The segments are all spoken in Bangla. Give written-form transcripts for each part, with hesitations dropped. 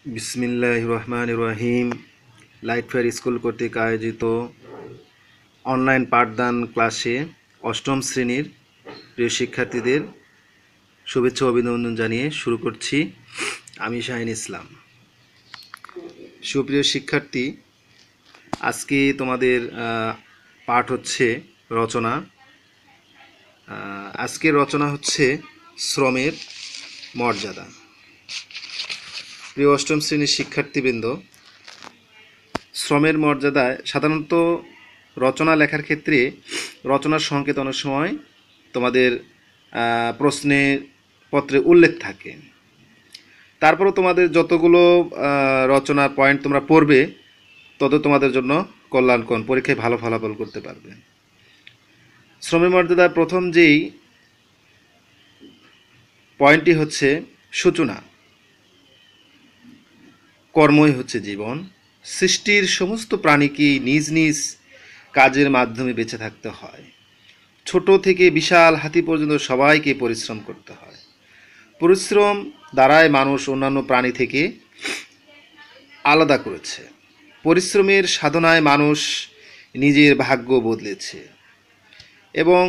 বিসমিল্লাহির রহমানির রহিম। লাইটফেয়ার স্কুল কর্তৃক আয়োজিত অনলাইন পাঠদান ক্লাসে অষ্টম শ্রেণীর প্রিয় শিক্ষার্থীদের শুভেচ্ছা অভিনন্দন জানিয়ে শুরু করছি। আমি শাহিন ইসলাম। সুপ্রিয় শিক্ষার্থী, আজকে তোমাদের পাঠ হচ্ছে রচনা। আজকের রচনা হচ্ছে শ্রমের মর্যাদা। প্রিয় অষ্টম শ্রেণীর শিক্ষার্থীবৃন্দ, শ্রমের মর্যাদায় সাধারণত রচনা লেখার ক্ষেত্রে রচনার সংকেত অনেক সময় তোমাদের প্রশ্নে পত্রে উল্লেখ থাকে। তারপরও তোমাদের যতগুলো রচনার পয়েন্ট তোমরা পড়বে তত তোমাদের জন্য কল্যাণকর, পরীক্ষায় ভালো ফলাফল করতে পারবে। শ্রমের মর্যাদার প্রথম যেই পয়েন্টটি হচ্ছে সূচনা। কর্মই হচ্ছে জীবন। সৃষ্টির সমস্ত প্রাণীকেই নিজ নিজ কাজের মাধ্যমে বেঁচে থাকতে হয়। ছোট থেকে বিশাল হাতি পর্যন্ত সবাইকে পরিশ্রম করতে হয়। পরিশ্রম দ্বারাই মানুষ অন্যান্য প্রাণী থেকে আলাদা করেছে। পরিশ্রমের সাধনায় মানুষ নিজের ভাগ্য বদলেছে এবং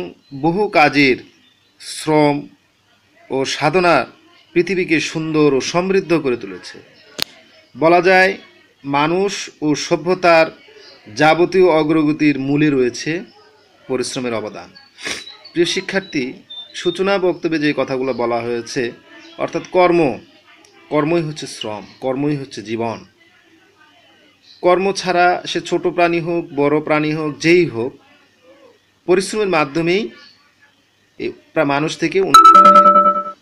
বহু কাজের শ্রম ও সাধনা পৃথিবীকে সুন্দর ও সমৃদ্ধ করে তুলেছে। বলা যায়, মানুষ ও সভ্যতার যাবতীয় অগ্রগতির মূলে রয়েছে পরিশ্রমের অবদান। প্রিয় শিক্ষার্থী, সূচনা বক্তব্যে যে কথাগুলো বলা হয়েছে, অর্থাৎ কর্মই হচ্ছে শ্রম, কর্মই হচ্ছে জীবন। কর্ম ছাড়া সে ছোট প্রাণী হোক, বড় প্রাণী হোক, যেই হোক, পরিশ্রমের মাধ্যমেই মানুষ থেকে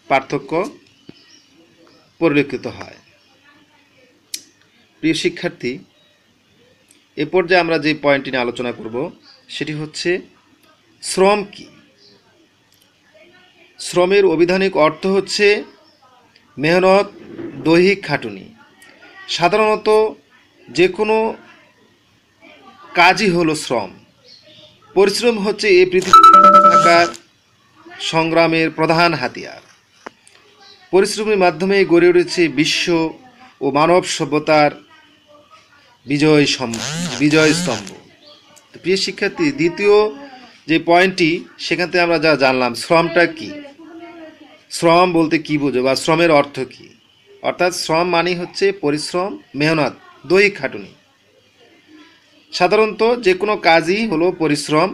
পার্থক্য পরিলক্ষিত হয়। প্রিয় শিক্ষার্থী, এ পর্যায়ে আমরা যে পয়েন্টটি নিয়ে আলোচনা করব সেটি হচ্ছে শ্রম কি। শ্রমের অভিধানিক অর্থ হচ্ছে মেহনত, দৈহিক খাটুনি। সাধারণত যে কোনো কাজই হলো শ্রম। পরিশ্রম হচ্ছে এই পৃথিবীতে থাকার সংগ্রামের প্রধান হাতিয়ার। পরিশ্রমের মাধ্যমে গড়ে উঠেছে বিশ্ব ও মানব সভ্যতার বিজয় স্তম্ভ। প্রিয় শিক্ষার্থী, দ্বিতীয় যে পয়েন্টটি, সেখান থেকে আমরা যা জানলাম শ্রমটা কি, শ্রম বলতে কি বোঝো বা শ্রমের অর্থ কি। অর্থাৎ শ্রম মানে হচ্ছে পরিশ্রম, মেহনত, দৈহিক খাটুনি। সাধারণত যে কোনো কাজই হলো পরিশ্রম,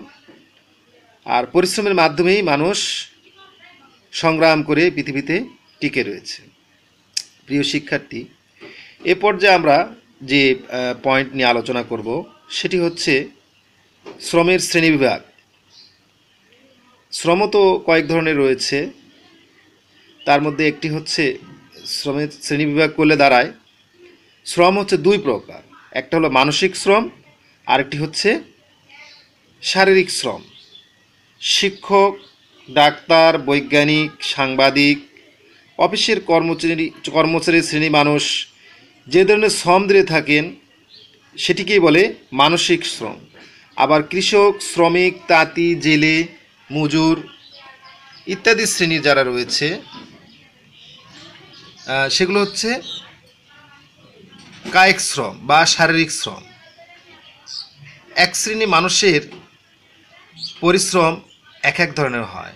আর পরিশ্রমের মাধ্যমেই মানুষ সংগ্রাম করে পৃথিবীতে টিকে রয়েছে। প্রিয় শিক্ষার্থী, এ পর্যায়ে আমরা যে পয়েন্ট নিয়ে আলোচনা করব সেটি হচ্ছে শ্রমের শ্রেণীবিভাগ। শ্রম তো কয়েক ধরনের রয়েছে, তার মধ্যে একটি হচ্ছে শ্রমের শ্রেণীবিভাগ করলে দাঁড়ায় শ্রম হচ্ছে দুই প্রকার। একটা হলো মানসিক শ্রম, আরেকটি হচ্ছে শারীরিক শ্রম। শিক্ষক, ডাক্তার, বৈজ্ঞানিক, সাংবাদিক, অফিসের কর্মচারী শ্রেণী মানুষ যে ধরনের শ্রম দিয়ে থাকেন সেটিকেই বলে মানসিক শ্রম। আবার কৃষক, শ্রমিক, তাঁতি, জেলে, মজুর ইত্যাদি শ্রেণীর যারা রয়েছে সেগুলো হচ্ছে কায়িক শ্রম বা শারীরিক শ্রম। এক শ্রেণী মানুষের পরিশ্রম এক এক ধরনের হয়,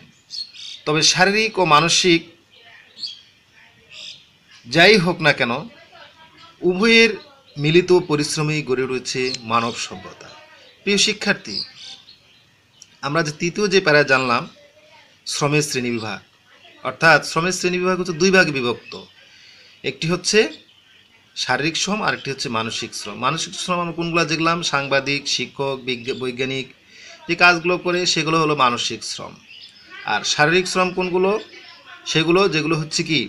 তবে শারীরিক ও মানসিক যাই হোক না কেন, উভয়ের মিলিত পরিশ্রমেই গড়ে উঠেছে মানব সভ্যতা। প্রিয় শিক্ষার্থী, আমরা যে তৃতীয় যে প্যারা জানলাম শ্রমের শ্রেণীবিভাগ, অর্থাৎ শ্রমের শ্রেণীবিভাগ হচ্ছে দুই ভাগে বিভক্ত। একটি হচ্ছে শারীরিক শ্রম, আরেকটি হচ্ছে মানসিক শ্রম। মানসিক শ্রম আমরা কোনগুলো দেখলাম? সাংবাদিক, শিক্ষক, বৈজ্ঞানিক যে কাজগুলো করে সেগুলো হলো মানসিক শ্রম। আর শারীরিক শ্রম কোনগুলো? সেগুলো যেগুলো হচ্ছে কি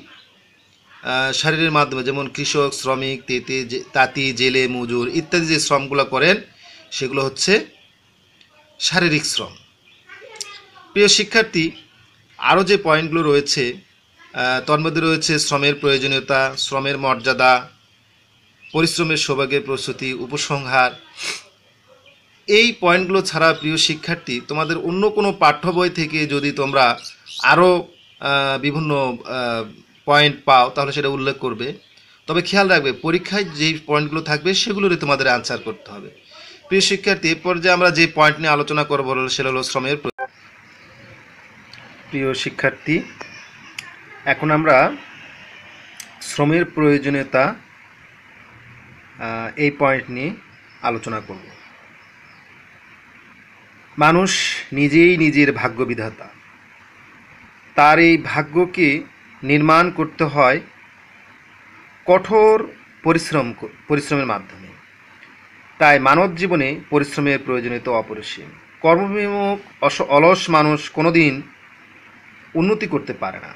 শরীরের মাধ্যমে, যেমন কৃষক, শ্রমিক, তাঁতি, জেলে, মজুর ইত্যাদি যে শ্রমগুলো করেন সেগুলো হচ্ছে শারীরিক শ্রম। প্রিয় শিক্ষার্থী, আরও যে পয়েন্টগুলো রয়েছে তার মধ্যে রয়েছে শ্রমের প্রয়োজনীয়তা, শ্রমের মর্যাদা, পরিশ্রমের সৌভাগ্যের প্রস্তুতি, উপসংহার। এই পয়েন্টগুলো ছাড়া প্রিয় শিক্ষার্থী, তোমাদের অন্য কোনো পাঠ্য বই থেকে যদি তোমরা আরও বিভিন্ন পয়েন্ট পাও তাহলে সেটা উল্লেখ করবে। তবে খেয়াল রাখবে পরীক্ষায় যেই পয়েন্টগুলো থাকবে সেগুলোরই তোমাদের আনসার করতে হবে। প্রিয় শিক্ষার্থী, এরপর যে আমরা যে পয়েন্ট নিয়ে আলোচনা করবো সেটা হলো শ্রমের। প্রিয় শিক্ষার্থী, এখন আমরা শ্রমের প্রয়োজনীয়তা এই পয়েন্ট নিয়ে আলোচনা করব। মানুষ নিজেই নিজের ভাগ্য বিধাতা। তার এই ভাগ্যকে নির্মাণ করতে হয় কঠোর পরিশ্রমের মাধ্যমে। তাই মানব জীবনে পরিশ্রমের প্রয়োজনীয়তা অপরিসীম। কর্মবিমুখ অলস মানুষ কোনোদিন উন্নতি করতে পারে না।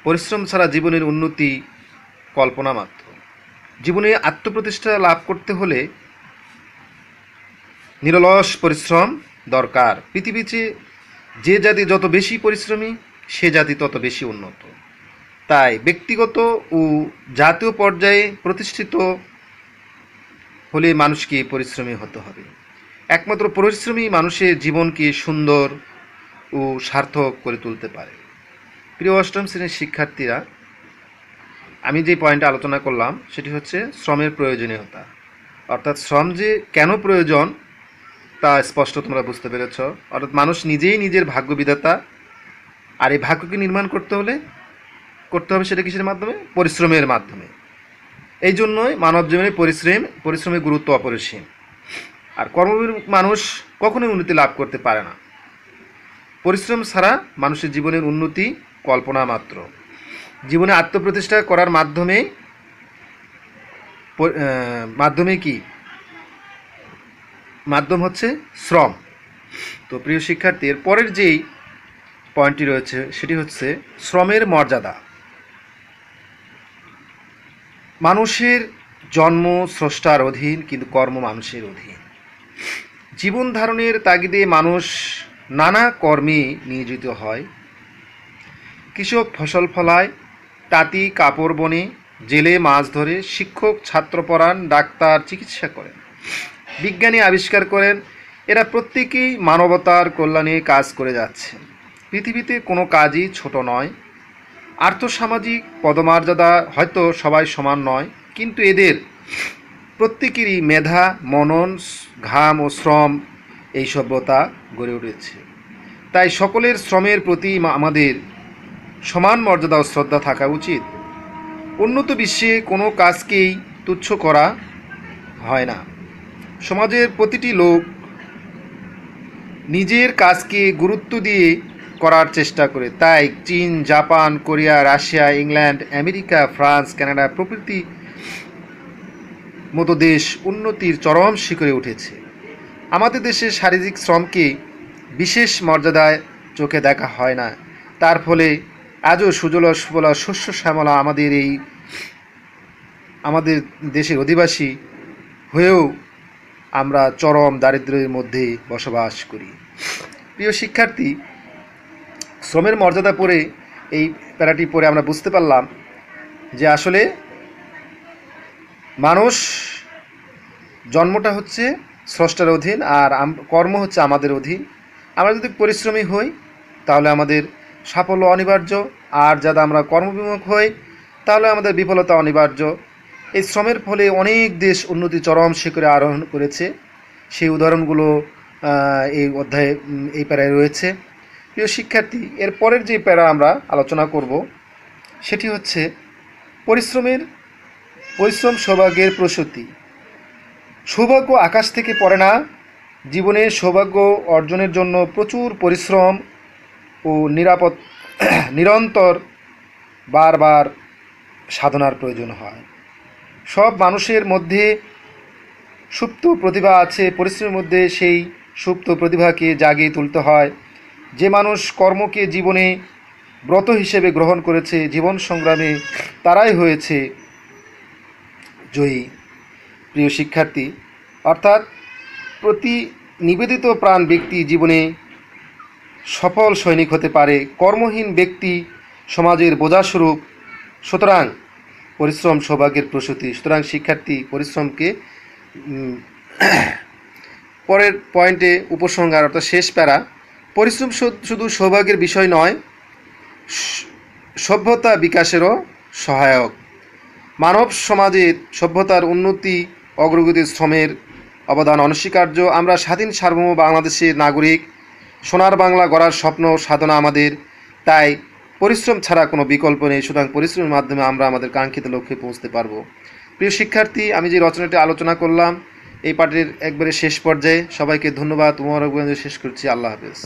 পরিশ্রম ছাড়া জীবনের উন্নতি কল্পনা মাত্র। জীবনে আত্মপ্রতিষ্ঠা লাভ করতে হলে নিরলস পরিশ্রম দরকার। পৃথিবীতে যে জাতি যত বেশি পরিশ্রমী, সে জাতি তত বেশি উন্নত। তাই ব্যক্তিগত ও জাতীয় পর্যায়ে প্রতিষ্ঠিত হলে মানুষকে পরিশ্রমী হতে হবে। একমাত্র পরিশ্রমী মানুষের জীবনকে সুন্দর ও সার্থক করে তুলতে পারে। প্রিয় অষ্টম শ্রেণীর শিক্ষার্থীরা, আমি যে পয়েন্টে আলোচনা করলাম সেটি হচ্ছে শ্রমের প্রয়োজনীয়তা। অর্থাৎ শ্রম যে কেন প্রয়োজন তা স্পষ্ট তোমরা বুঝতে পেরেছ। অর্থাৎ মানুষ নিজেই নিজের ভাগ্য বিধাতা, আর এই ভাগ্যকে নির্মাণ করতে হবে সেটা কিসের মাধ্যমে? পরিশ্রমের মাধ্যমে। এই জন্যই মানব জীবনে পরিশ্রমের গুরুত্ব অপরিসীম। আর কর্মবিমুখ মানুষ কখনোই উন্নতি লাভ করতে পারে না। পরিশ্রম ছাড়া মানুষের জীবনের উন্নতি কল্পনা মাত্র। জীবনে আত্মপ্রতিষ্ঠা করার মাধ্যমে কি মাধ্যম হচ্ছে শ্রম। তো প্রিয় শিক্ষার্থী, এর পরের যেই পয়েন্টটি রয়েছে সেটি হচ্ছে শ্রমের মর্যাদা। মানুষের জন্ম স্রষ্টার অধীন, কিন্তু কর্ম মানুষের অধীন। জীবন ধারণের তাগিদে মানুষ নানা কর্মে নিয়োজিত হয়। কৃষক ফসল ফলায়, তাঁতি কাপড় বনে, জেলে মাছ ধরে, শিক্ষক ছাত্র পড়ান, ডাক্তার চিকিৎসা করেন, বিজ্ঞানী আবিষ্কার করেন। এরা প্রত্যেকেই মানবতার কল্যাণে কাজ করে যাচ্ছে। পৃথিবীতে কোনো কাজই ছোট নয়। আর্থসামাজিক পদমর্যাদা হয়তো সবাই সমান নয়, কিন্তু এদের প্রত্যেকেরই মেধা, মনন, ঘাম ও শ্রম এই সভ্যতা গড়ে উঠেছে। তাই সকলের শ্রমের প্রতি আমাদের সমান মর্যাদা ও শ্রদ্ধা থাকা উচিত। উন্নত বিশ্বে কোনো কাজকেই তুচ্ছ করা হয় না। সমাজের প্রতিটি লোক নিজের কাজকে গুরুত্ব দিয়ে করার চেষ্টা করে। তাই চীন, Japan, Korea, Russia, England, America, France, Canada প্রভৃতি মতো দেশ উন্নতির চরম শিখরে উঠেছে। আমাদের দেশে শারীরিক শ্রমকে বিশেষ মর্যাদায় চোখে দেখা হয় না। তার ফলে আজও সুজলা সুফলা শস্য শ্যামলা আমাদের দেশের অধিবাসী হয়েও আমরা চরম দারিদ্র্যের মধ্যে বসবাস করি। প্রিয় শিক্ষার্থী, শ্রমের মর্যাদা পড়ে এই প্যারাটি পড়ে আমরা বুঝতে পারলাম যে আসলে মানুষ জন্মটা হচ্ছে স্রষ্টার অধীন, আর কর্ম হচ্ছে আমাদের অধীন। আমরা যদি পরিশ্রমী হই তাহলে আমাদের সাফল্য অনিবার্য, আর যাতে আমরা কর্মবিমুখ হই তাহলে আমাদের বিফলতা অনিবার্য। এই শ্রমের ফলে অনেক দেশ উন্নতি চরম শিখরে আরোহণ করেছে। সেই উদাহরণগুলো এই অধ্যায়ে এই প্যারায় রয়েছে। প্রিয় শিক্ষার্থী, এর পরের যে প্যারা আমরা আলোচনা করব সেটি হচ্ছে পরিশ্রম সৌভাগ্যের প্রসূতি। সৌভাগ্য আকাশ থেকে পড়ে না। জীবনে সৌভাগ্য অর্জনের জন্য প্রচুর পরিশ্রম ও নিরন্তর বারবার সাধনার প্রয়োজন হয়। সব মানুষের মধ্যে সুপ্ত প্রতিভা আছে। পরিশ্রমের মধ্যে সেই সুপ্ত প্রতিভাকে জাগিয়ে তুলতে হয়। যে মানুষ কর্মকে জীবনে ব্রত হিসেবে গ্রহণ করেছে, জীবন সংগ্রামে তারাই হয়েছে জয়ী। প্রিয় শিক্ষার্থী, অর্থাৎ প্রতি নিবেদিত প্রাণ ব্যক্তি জীবনে সফল সৈনিক হতে পারে। কর্মহীন ব্যক্তি সমাজের বোঝাস্বরূপ। সুতরাং পরিশ্রম সৌভাগ্যের প্রসূতি। সুতরাং শিক্ষার্থী, পরিশ্রমকে পরের পয়েন্টে উপসংহার অর্থাৎ শেষ প্যারা, পরিশ্রম শুধু সৌভাগ্যের বিষয় নয়, সভ্যতা বিকাশেরও সহায়ক। মানব সমাজের সভ্যতার উন্নতি অগ্রগতির শ্রমের অবদান অনস্বীকার্য। আমরা স্বাধীন সার্বভৌম বাংলাদেশের নাগরিক। সোনার বাংলা গড়ার স্বপ্ন সাধনা আমাদের, তাই পরিশ্রম ছাড়া কোনো বিকল্প নেই। সুতরাং পরিশ্রমের মাধ্যমে আমরা আমাদের কাঙ্ক্ষিত লক্ষ্যে পৌঁছতে পারবো। প্রিয় শিক্ষার্থী, আমি যে রচনাটি আলোচনা করলাম এই পাঠের একবারে শেষ পর্যায়ে, সবাইকে ধন্যবাদ। মোবারকবাদ শেষ করছি। আল্লাহ হাফেজ।